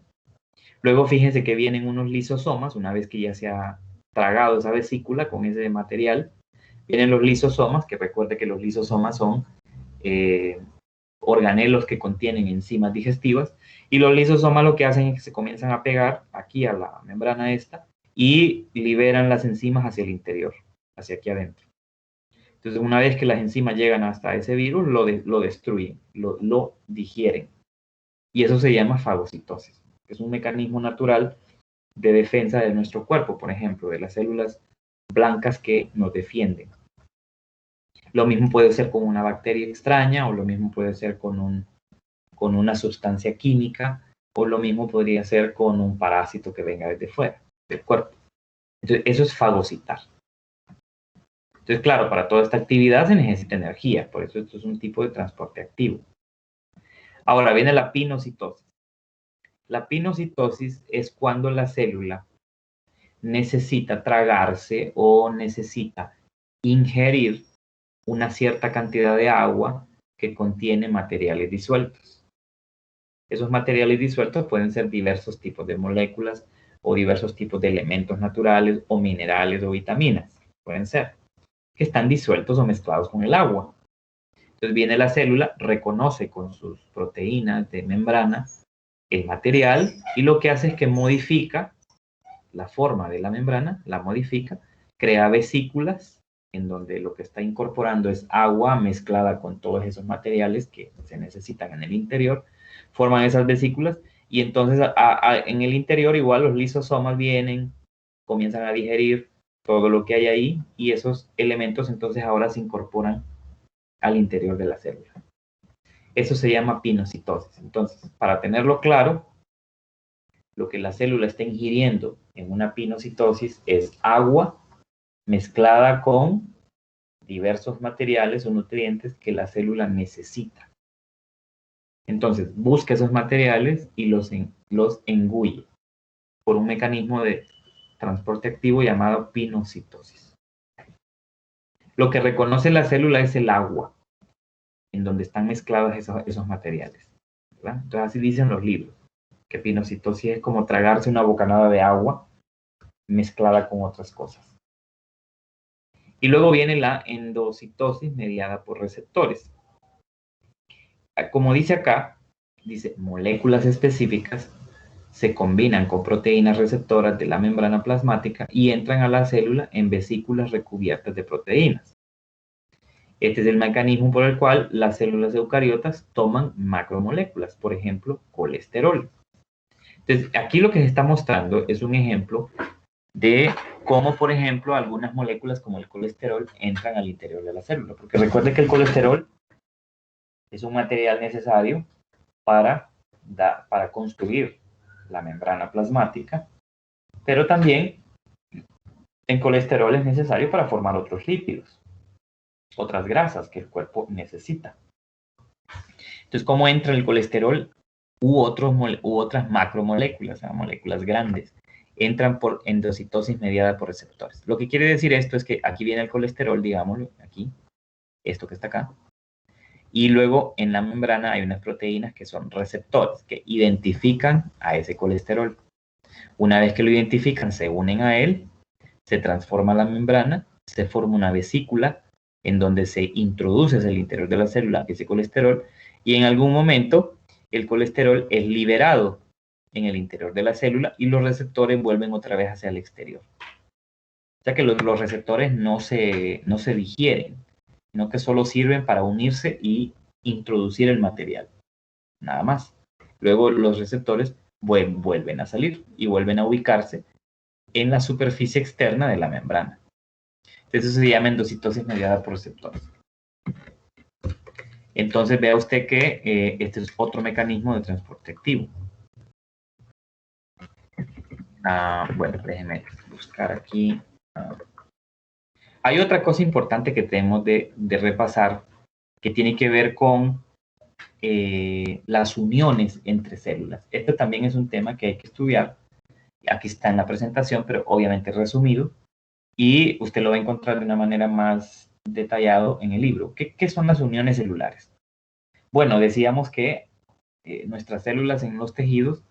Luego fíjense que vienen unos lisosomas, una vez que ya se ha tragado esa vesícula con ese material, vienen los lisosomas, que recuerde que los lisosomas son organelos que contienen enzimas digestivas, y los lisosomas lo que hacen es que se comienzan a pegar aquí a la membrana esta y liberan las enzimas hacia el interior, hacia aquí adentro. Entonces, una vez que las enzimas llegan hasta ese virus, lo destruyen, lo digieren. Y eso se llama fagocitosis. Es un mecanismo natural de defensa de nuestro cuerpo, por ejemplo, de las células blancas que nos defienden. Lo mismo puede ser con una bacteria extraña o lo mismo puede ser con una sustancia química o lo mismo podría ser con un parásito que venga desde fuera del cuerpo. Entonces, eso es fagocitar. Entonces, claro, para toda esta actividad se necesita energía, por eso esto es un tipo de transporte activo. Ahora viene la pinocitosis. La pinocitosis es cuando la célula necesita tragarse o necesita ingerir una cierta cantidad de agua que contiene materiales disueltos. Esos materiales disueltos pueden ser diversos tipos de moléculas o diversos tipos de elementos naturales o minerales o vitaminas. Pueden ser que están disueltos o mezclados con el agua. Entonces viene la célula, reconoce con sus proteínas de membrana el material y lo que hace es que modifica la forma de la membrana, la modifica, crea vesículas en donde lo que está incorporando es agua mezclada con todos esos materiales que se necesitan en el interior, forman esas vesículas y entonces en el interior igual los lisosomas vienen, comienzan a digerir todo lo que hay ahí y esos elementos entonces ahora se incorporan al interior de la célula. Eso se llama pinocitosis. Entonces, para tenerlo claro, lo que la célula está ingiriendo en una pinocitosis es agua mezclada con diversos materiales o nutrientes que la célula necesita. Entonces, busca esos materiales y los engulle por un mecanismo de transporte activo llamado pinocitosis. Lo que reconoce la célula es el agua en donde están mezclados esos materiales, ¿verdad? Entonces, así dicen los libros, que pinocitosis es como tragarse una bocanada de agua mezclada con otras cosas. Y luego viene la endocitosis mediada por receptores. Como dice acá, dice moléculas específicas se combinan con proteínas receptoras de la membrana plasmática y entran a la célula en vesículas recubiertas de proteínas. Este es el mecanismo por el cual las células eucariotas toman macromoléculas, por ejemplo, colesterol. Entonces, aquí lo que se está mostrando es un ejemplo de cómo, por ejemplo, algunas moléculas como el colesterol entran al interior de la célula. Porque recuerde que el colesterol es un material necesario para construir la membrana plasmática, pero también el colesterol es necesario para formar otros lípidos, otras grasas que el cuerpo necesita. Entonces, ¿cómo entra el colesterol u otras macromoléculas, o sea, moléculas grandes? Entran por endocitosis mediada por receptores. Lo que quiere decir esto es que aquí viene el colesterol, digámoslo, aquí, esto que está acá, y luego en la membrana hay unas proteínas que son receptores, que identifican a ese colesterol. Una vez que lo identifican, se unen a él, se transforma la membrana, se forma una vesícula en donde se introduce hacia el interior de la célula ese colesterol y en algún momento el colesterol es liberado en el interior de la célula y los receptores vuelven otra vez hacia el exterior. O sea que los receptores no se digieren, sino que solo sirven para unirse y introducir el material. Nada más. Luego los receptores vuelven a salir y vuelven a ubicarse en la superficie externa de la membrana. Entonces eso se llama endocitosis mediada por receptores. Entonces vea usted que este es otro mecanismo de transporte activo. Bueno, déjeme buscar aquí. Hay otra cosa importante que tenemos de repasar que tiene que ver con las uniones entre células. Este también es un tema que hay que estudiar. Aquí está en la presentación, pero obviamente resumido. Y usted lo va a encontrar de una manera más detallado en el libro. ¿Qué son las uniones celulares? Bueno, decíamos que nuestras células en los tejidos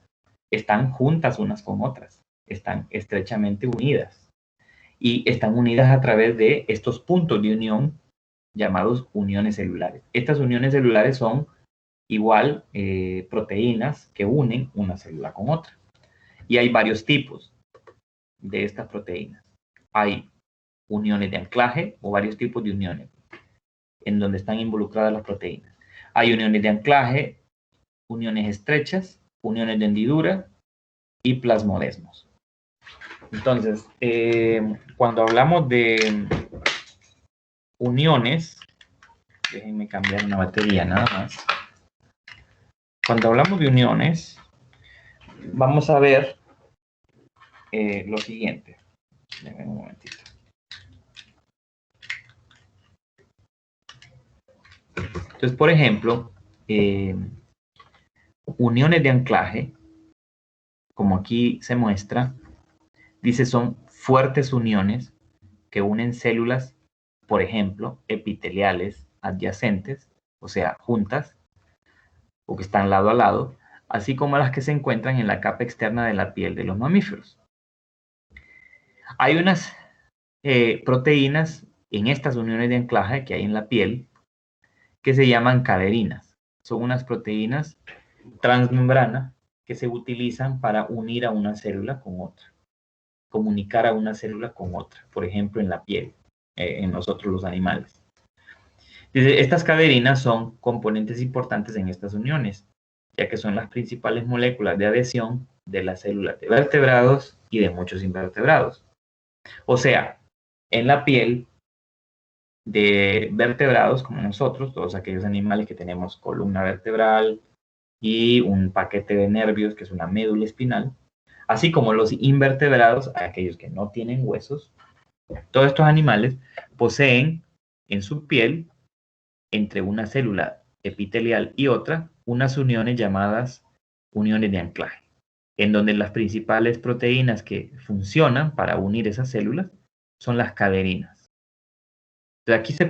están juntas unas con otras, están estrechamente unidas y están unidas a través de estos puntos de unión llamados uniones celulares. Estas uniones celulares son igual proteínas que unen una célula con otra. Y hay varios tipos de estas proteínas. Hay uniones de anclaje o varios tipos de uniones en donde están involucradas las proteínas. Hay uniones de anclaje, uniones estrechas, uniones de hendidura y plasmodesmos. Entonces, cuando hablamos de uniones, déjenme cambiar una batería nada más. Cuando hablamos de uniones, vamos a ver lo siguiente. Déjenme un momentito. Entonces, por ejemplo, uniones de anclaje, como aquí se muestra, dice son fuertes uniones que unen células, por ejemplo, epiteliales adyacentes, o sea, juntas, o que están lado a lado, así como las que se encuentran en la capa externa de la piel de los mamíferos. Hay unas proteínas en estas uniones de anclaje que hay en la piel que se llaman caderinas. Son unas proteínas transmembrana que se utilizan para unir a una célula con otra, comunicar a una célula con otra, por ejemplo, en la piel, en nosotros los animales. Estas caderinas son componentes importantes en estas uniones, ya que son las principales moléculas de adhesión de las células de vertebrados y de muchos invertebrados. O sea, en la piel de vertebrados como nosotros, todos aquellos animales que tenemos columna vertebral y un paquete de nervios que es una médula espinal, así como los invertebrados, aquellos que no tienen huesos, todos estos animales poseen en su piel, entre una célula epitelial y otra, unas uniones llamadas uniones de anclaje, en donde las principales proteínas que funcionan para unir esas células son las caderinas. Entonces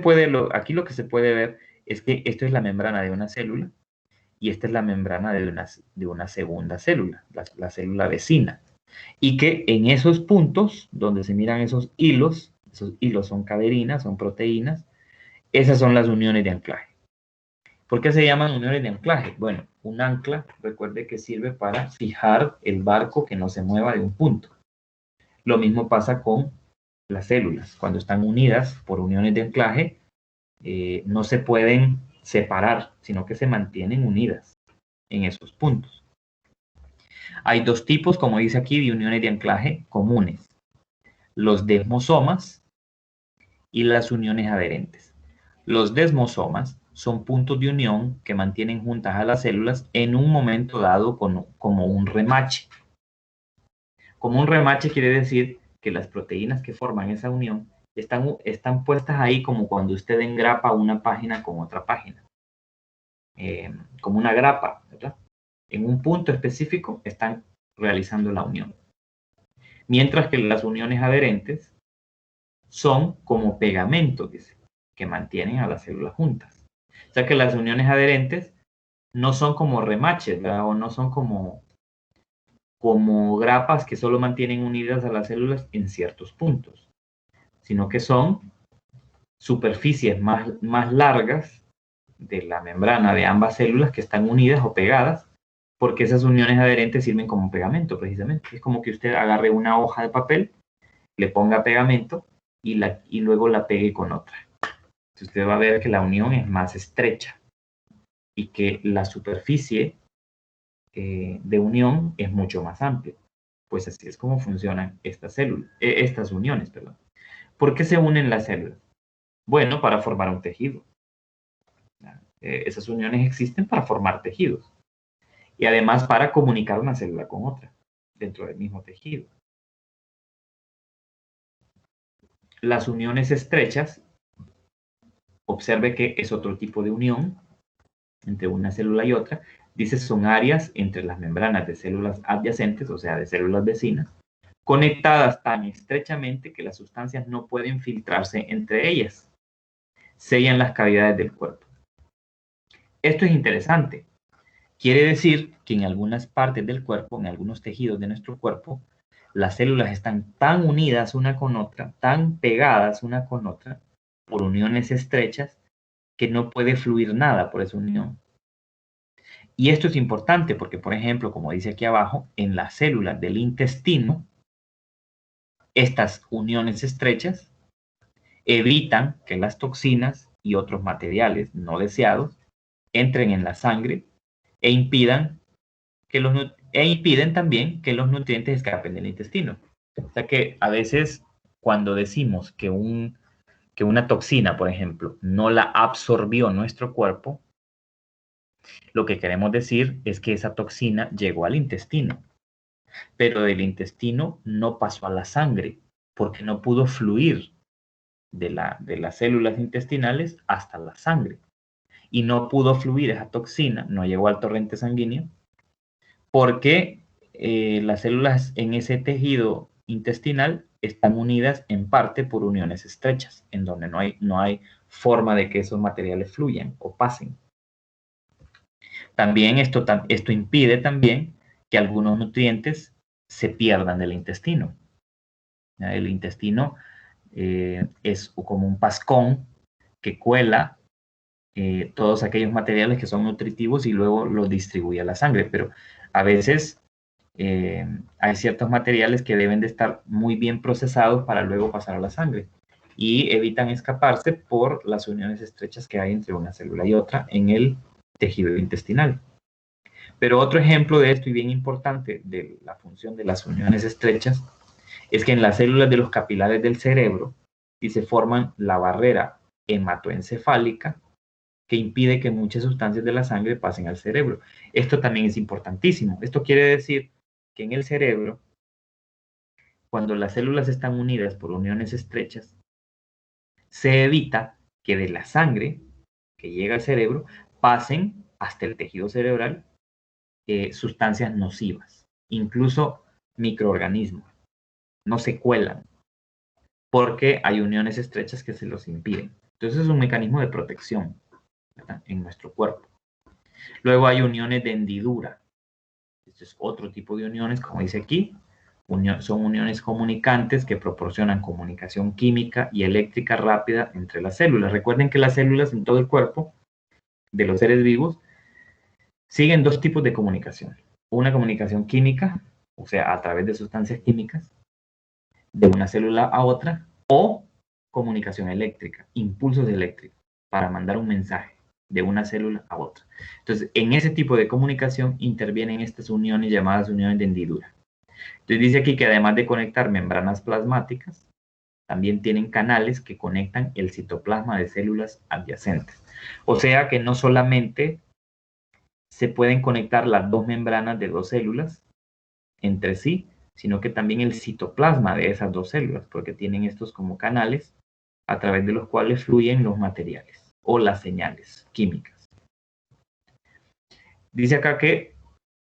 aquí lo que se puede ver es que esto es la membrana de una célula y esta es la membrana de una segunda célula, la célula vecina. Y que en esos puntos donde se miran esos hilos son caderinas, son proteínas, esas son las uniones de anclaje. ¿Por qué se llaman uniones de anclaje? Bueno, un ancla, recuerde que sirve para fijar el barco que no se mueva de un punto. Lo mismo pasa con las células. Cuando están unidas por uniones de anclaje, no se pueden separar, sino que se mantienen unidas en esos puntos. Hay dos tipos, como dice aquí, de uniones de anclaje comunes. Los desmosomas y las uniones adherentes. Los desmosomas son puntos de unión que mantienen juntas a las células en un momento dado como un remache. Como un remache quiere decir que las proteínas que forman esa unión están puestas ahí como cuando usted engrapa una página con otra página. Como una grapa, ¿verdad? En un punto específico están realizando la unión. Mientras que las uniones adherentes son como pegamentos, dice, que mantienen a las células juntas. O sea que las uniones adherentes no son como remaches, ¿verdad? O no son como grapas que solo mantienen unidas a las células en ciertos puntos, sino que son superficies más largas de la membrana de ambas células que están unidas o pegadas, porque esas uniones adherentes sirven como pegamento precisamente. Es como que usted agarre una hoja de papel, le ponga pegamento y luego la pegue con otra. Entonces usted va a ver que la unión es más estrecha y que la superficie de unión es mucho más amplia. Pues así es como funcionan estas uniones, perdón. ¿Por qué se unen las células? Bueno, para formar un tejido. Esas uniones existen para formar tejidos y además para comunicar una célula con otra dentro del mismo tejido. Las uniones estrechas, observe que es otro tipo de unión entre una célula y otra, dice son áreas entre las membranas de células adyacentes, o sea, de células vecinas, conectadas tan estrechamente que las sustancias no pueden filtrarse entre ellas. Sellan las cavidades del cuerpo. Esto es interesante. Quiere decir que en algunas partes del cuerpo, en algunos tejidos de nuestro cuerpo, las células están tan unidas una con otra, tan pegadas una con otra, por uniones estrechas, que no puede fluir nada por esa unión. Y esto es importante porque, por ejemplo, como dice aquí abajo, en las células del intestino, estas uniones estrechas evitan que las toxinas y otros materiales no deseados entren en la sangre e impiden también que los nutrientes escapen del intestino. O sea que a veces cuando decimos que una toxina, por ejemplo, no la absorbió nuestro cuerpo, lo que queremos decir es que esa toxina llegó al intestino pero del intestino no pasó a la sangre, porque no pudo fluir de las células intestinales hasta la sangre. Y no pudo fluir esa toxina, no llegó al torrente sanguíneo, porque las células en ese tejido intestinal están unidas en parte por uniones estrechas, en donde no hay forma de que esos materiales fluyan o pasen. También esto impide también que algunos nutrientes se pierdan del intestino. El intestino es como un pascón que cuela todos aquellos materiales que son nutritivos y luego los distribuye a la sangre, pero a veces hay ciertos materiales que deben de estar muy bien procesados para luego pasar a la sangre y evitan escaparse por las uniones estrechas que hay entre una célula y otra en el tejido intestinal. Pero otro ejemplo de esto y bien importante de la función de las uniones estrechas es que en las células de los capilares del cerebro sí se forman la barrera hematoencefálica que impide que muchas sustancias de la sangre pasen al cerebro. Esto también es importantísimo. Esto quiere decir que en el cerebro, cuando las células están unidas por uniones estrechas, se evita que de la sangre que llega al cerebro pasen hasta el tejido cerebral sustancias nocivas, incluso microorganismos. No se cuelan porque hay uniones estrechas que se los impiden. Entonces es un mecanismo de protección, ¿verdad?, en nuestro cuerpo. Luego hay uniones de hendidura. Este es otro tipo de uniones, como dice aquí. Son uniones comunicantes que proporcionan comunicación química y eléctrica rápida entre las células. Recuerden que las células en todo el cuerpo de los seres vivos siguen dos tipos de comunicación. Una comunicación química, o sea, a través de sustancias químicas, de una célula a otra, o comunicación eléctrica, impulsos eléctricos, para mandar un mensaje de una célula a otra. Entonces, en ese tipo de comunicación intervienen estas uniones llamadas uniones de hendidura. Entonces dice aquí que además de conectar membranas plasmáticas, también tienen canales que conectan el citoplasma de células adyacentes. O sea que no solamente se pueden conectar las dos membranas de dos células entre sí, sino que también el citoplasma de esas dos células, porque tienen estos como canales a través de los cuales fluyen los materiales o las señales químicas. Dice acá que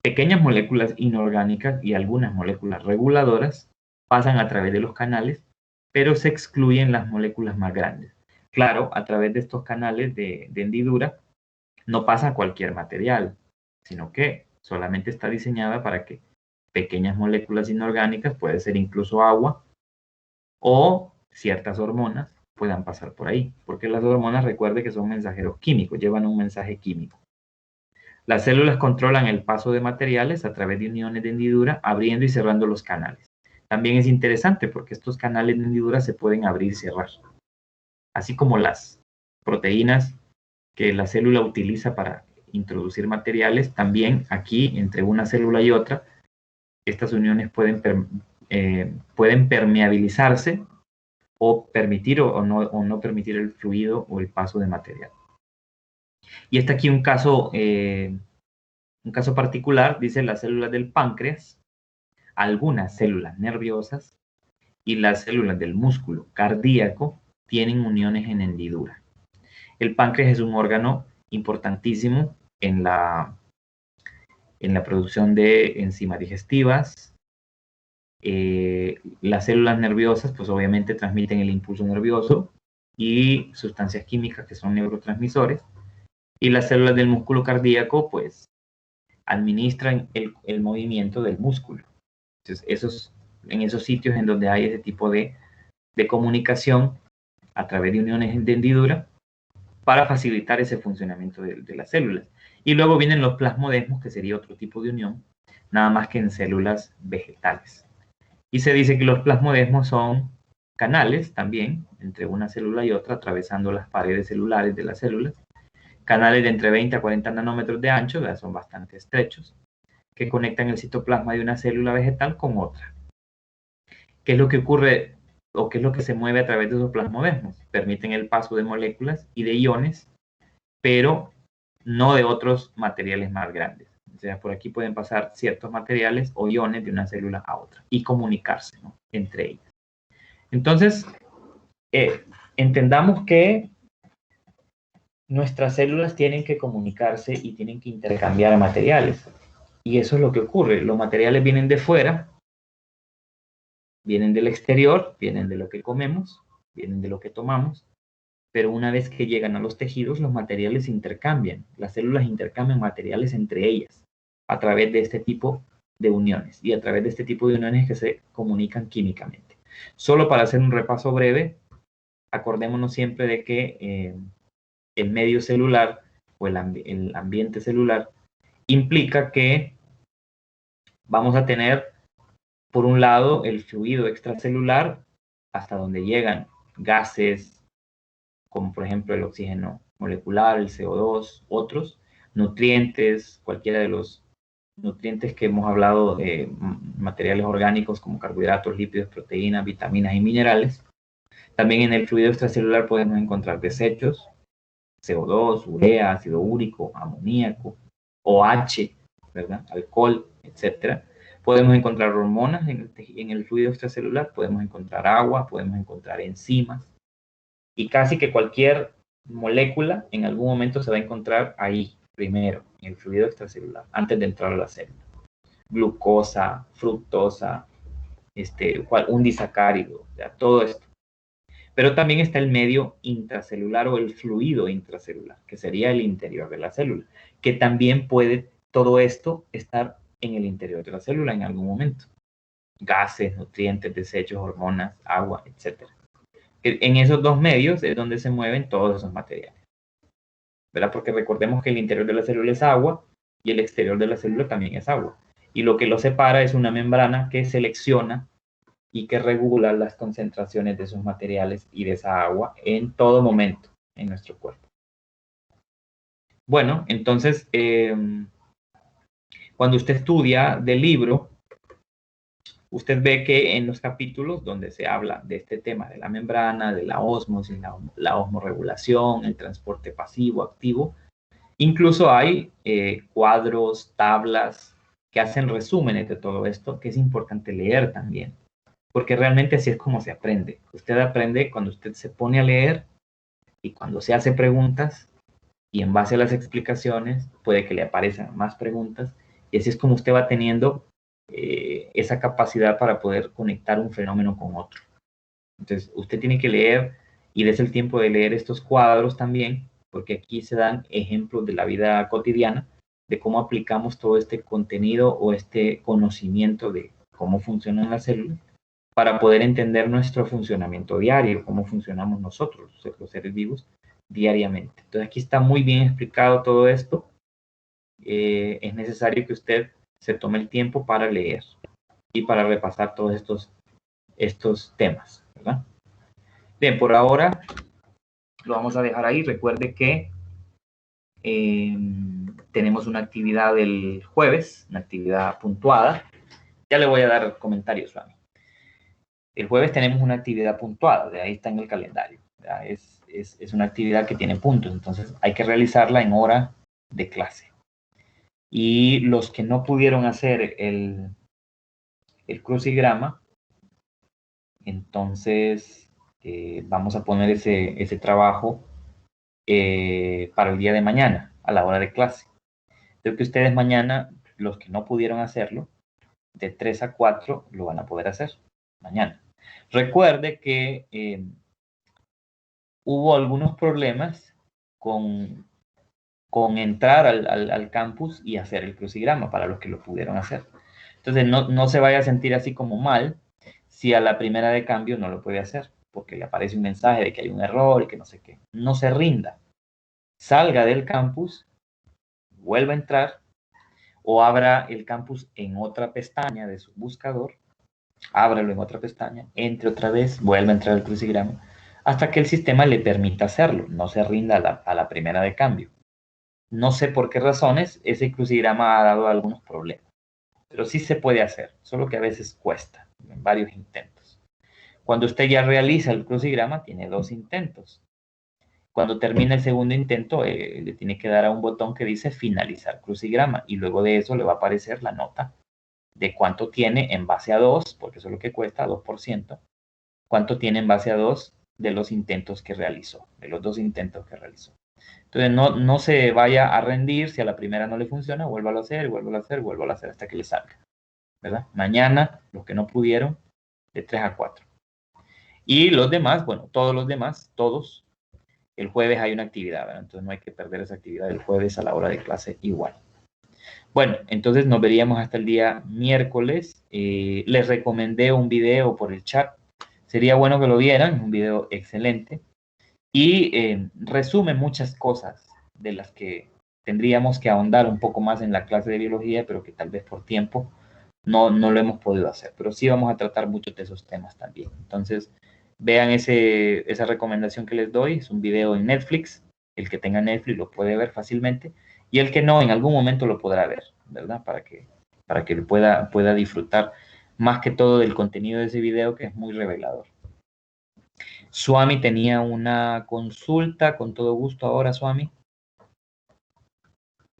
pequeñas moléculas inorgánicas y algunas moléculas reguladoras pasan a través de los canales, pero se excluyen las moléculas más grandes. Claro, a través de estos canales de hendidura no pasa cualquier material, sino que solamente está diseñada para que pequeñas moléculas inorgánicas, puede ser incluso agua, o ciertas hormonas puedan pasar por ahí, porque las hormonas, recuerde que son mensajeros químicos, llevan un mensaje químico. Las células controlan el paso de materiales a través de uniones de hendidura, abriendo y cerrando los canales. También es interesante porque estos canales de hendidura se pueden abrir y cerrar, así como las proteínas que la célula utiliza para introducir materiales, también aquí entre una célula y otra, estas uniones pueden permeabilizarse o permitir o no permitir el fluido o el paso de material. Y está aquí un caso particular, dice las células del páncreas, algunas células nerviosas y las células del músculo cardíaco tienen uniones en hendidura. El páncreas es un órgano importantísimo en la producción de enzimas digestivas. Las células nerviosas, pues obviamente transmiten el impulso nervioso y sustancias químicas que son neurotransmisores. Y las células del músculo cardíaco, pues, administran el movimiento del músculo. Entonces, en esos sitios en donde hay ese tipo de comunicación a través de uniones de hendidura para facilitar ese funcionamiento de las células. Y luego vienen los plasmodesmos, que sería otro tipo de unión, nada más que en células vegetales. Y se dice que los plasmodesmos son canales también entre una célula y otra, atravesando las paredes celulares de las células. Canales de entre 20 a 40 nanómetros de ancho, ¿verdad?, son bastante estrechos, que conectan el citoplasma de una célula vegetal con otra. ¿Qué es lo que ocurre o qué es lo que se mueve a través de esos plasmodesmos? Permiten el paso de moléculas y de iones, pero no de otros materiales más grandes. O sea, por aquí pueden pasar ciertos materiales o iones de una célula a otra y comunicarse, ¿no?, entre ellas. Entonces, entendamos que nuestras células tienen que comunicarse y tienen que intercambiar materiales. Y eso es lo que ocurre. Los materiales vienen de fuera, vienen del exterior, vienen de lo que comemos, vienen de lo que tomamos, pero una vez que llegan a los tejidos, los materiales se intercambian. Las células intercambian materiales entre ellas a través de este tipo de uniones y a través de este tipo de uniones que se comunican químicamente. Solo para hacer un repaso breve, acordémonos siempre de que el medio celular o el ambiente celular implica que vamos a tener, por un lado, el fluido extracelular, hasta donde llegan gases, como por ejemplo el oxígeno molecular, el CO2, otros, nutrientes, cualquiera de los nutrientes que hemos hablado, materiales orgánicos como carbohidratos, lípidos, proteínas, vitaminas y minerales. También en el fluido extracelular podemos encontrar desechos, CO2, urea, ácido úrico, amoníaco, OH, ¿verdad?, alcohol, etcétera. Podemos encontrar hormonas en el fluido extracelular, podemos encontrar agua, podemos encontrar enzimas, y casi que cualquier molécula en algún momento se va a encontrar ahí, primero, en el fluido extracelular, antes de entrar a la célula. Glucosa, fructosa, un disacárido, ya, todo esto. Pero también está el medio intracelular o el fluido intracelular, que sería el interior de la célula, que también puede todo esto estar en el interior de la célula en algún momento. Gases, nutrientes, desechos, hormonas, agua, etc. En esos dos medios es donde se mueven todos esos materiales, ¿verdad? Porque recordemos que el interior de la célula es agua y el exterior de la célula también es agua. Y lo que lo separa es una membrana que selecciona y que regula las concentraciones de esos materiales y de esa agua en todo momento en nuestro cuerpo. Bueno, entonces, cuando usted estudia del libro, usted ve que en los capítulos donde se habla de este tema de la membrana, de la ósmosis, la osmorregulación, el transporte pasivo, activo, incluso hay cuadros, tablas que hacen resúmenes de todo esto, que es importante leer también, porque realmente así es como se aprende. Usted aprende cuando usted se pone a leer y cuando se hace preguntas, y en base a las explicaciones puede que le aparezcan más preguntas, y así es como usted va teniendo esa capacidad para poder conectar un fenómeno con otro. Entonces, usted tiene que leer y desde el tiempo de leer estos cuadros también, porque aquí se dan ejemplos de la vida cotidiana, de cómo aplicamos todo este contenido o este conocimiento de cómo funcionan las células para poder entender nuestro funcionamiento diario, cómo funcionamos nosotros, los seres vivos, diariamente. Entonces aquí está muy bien explicado todo esto. Es necesario que usted se tome el tiempo para leer y para repasar todos estos temas, ¿verdad? Bien, por ahora lo vamos a dejar ahí. Recuerde que tenemos una actividad el jueves, una actividad puntuada. Ya le voy a dar comentarios, Rami. El jueves tenemos una actividad puntuada, de ahí está en el calendario. Es una actividad que tiene puntos, entonces hay que realizarla en hora de clase. Y los que no pudieron hacer el crucigrama, entonces vamos a poner ese trabajo para el día de mañana, a la hora de clase. Creo que ustedes mañana, los que no pudieron hacerlo, de 3 a 4 lo van a poder hacer mañana. Recuerde que hubo algunos problemas con entrar al campus y hacer el crucigrama para los que lo pudieron hacer. Entonces, no se vaya a sentir así como mal si a la primera de cambio no lo puede hacer, porque le aparece un mensaje de que hay un error y que no sé qué. No se rinda. Salga del campus, vuelva a entrar o abra el campus en otra pestaña de su buscador, ábralo en otra pestaña, entre otra vez, vuelva a entrar al crucigrama, hasta que el sistema le permita hacerlo. No se rinda a la primera de cambio. No sé por qué razones ese crucigrama ha dado algunos problemas, pero sí se puede hacer, solo que a veces cuesta, en varios intentos. Cuando usted ya realiza el crucigrama, tiene 2 intentos. Cuando termina el segundo intento, le tiene que dar a un botón que dice finalizar crucigrama y luego de eso le va a aparecer la nota de cuánto tiene en base a 2, porque eso es lo que cuesta, 2%, cuánto tiene en base a 2 de los intentos que realizó, de los 2 intentos que realizó. Entonces no se vaya a rendir, si a la primera no le funciona, vuélvalo a hacer, vuélvalo a hacer, vuélvalo a hacer hasta que le salga, ¿verdad? Mañana, los que no pudieron, de 3 a 4. Y los demás, bueno, todos los demás, todos, el jueves hay una actividad, ¿verdad? Entonces no hay que perder esa actividad el jueves a la hora de clase igual. Bueno, entonces nos veríamos hasta el día miércoles. Les recomendé un video por el chat. Sería bueno que lo vieran, un video excelente. Y resume muchas cosas de las que tendríamos que ahondar un poco más en la clase de biología, pero que tal vez por tiempo no lo hemos podido hacer. Pero sí vamos a tratar muchos de esos temas también. Entonces, vean esa recomendación que les doy. Es un video en Netflix. El que tenga Netflix lo puede ver fácilmente. Y el que no, en algún momento lo podrá ver, ¿verdad? Para que pueda disfrutar más que todo del contenido de ese video, que es muy revelador. Swami tenía una consulta, con todo gusto ahora, Swami.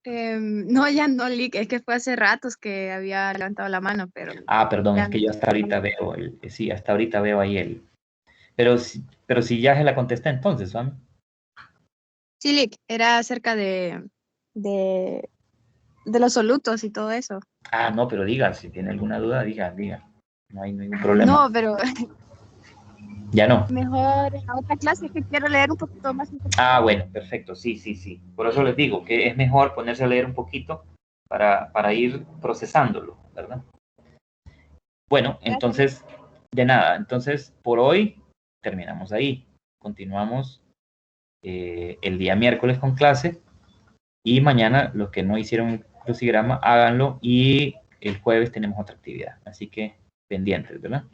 No, ya no, Lick, es que fue hace ratos que había levantado la mano, pero... Ah, perdón, ya es que no. yo hasta ahorita veo sí, hasta ahorita veo ahí el... Pero si ya se la contesté entonces, Swami. Sí, Lick, era acerca de los solutos y todo eso. Ah, no, pero diga, si tiene alguna duda, diga. No hay ningún problema. No, pero Ya no. mejor en la otra clase, que quiero leer un poquito más. Ah, bueno, perfecto, sí. Por eso les digo que es mejor ponerse a leer un poquito para ir procesándolo, ¿verdad? Bueno, entonces, de nada. Entonces, por hoy terminamos ahí. Continuamos el día miércoles con clase y mañana los que no hicieron crucigrama, háganlo y el jueves tenemos otra actividad. Así que pendientes, ¿verdad?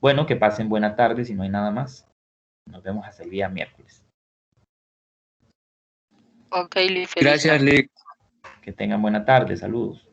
Bueno, que pasen buena tarde si no hay nada más. Nos vemos hasta el día miércoles. Ok, Lick, feliz Gracias, tarde. Lick. Que tengan buena tarde. Saludos.